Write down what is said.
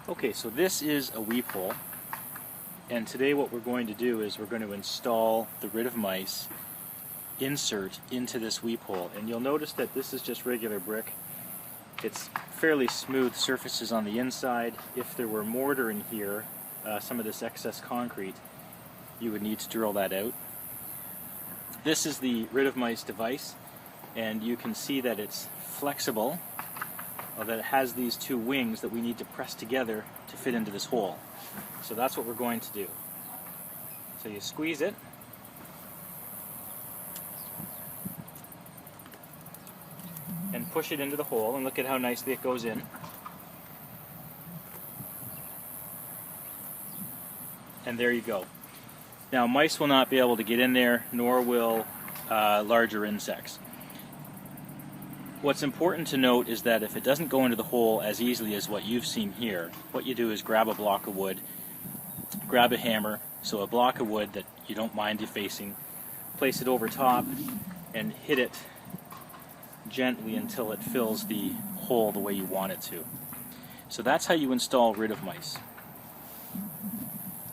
Okay, so this is a weep hole, and today what we're going to do is we're going to install the Rid of Mice insert into this weep hole. And you'll notice that this is just regular brick. It's fairly smooth surfaces on the inside. If there were mortar in here, some of this excess concrete, you would need to drill that out. This is the Rid of Mice device, and you can see that it's flexible, that it has these two wings that we need to press together to fit into this hole. So that's what we're going to do. So you squeeze it, and push it into the hole, and look at how nicely it goes in. And there you go. Now mice will not be able to get in there, nor will larger insects. What's important to note is that if it doesn't go into the hole as easily as what you've seen here, what you do is grab a block of wood, grab a hammer, so a block of wood that you don't mind defacing, place it over top, and hit it gently until it fills the hole the way you want it to. So that's how you install Rid of Mice.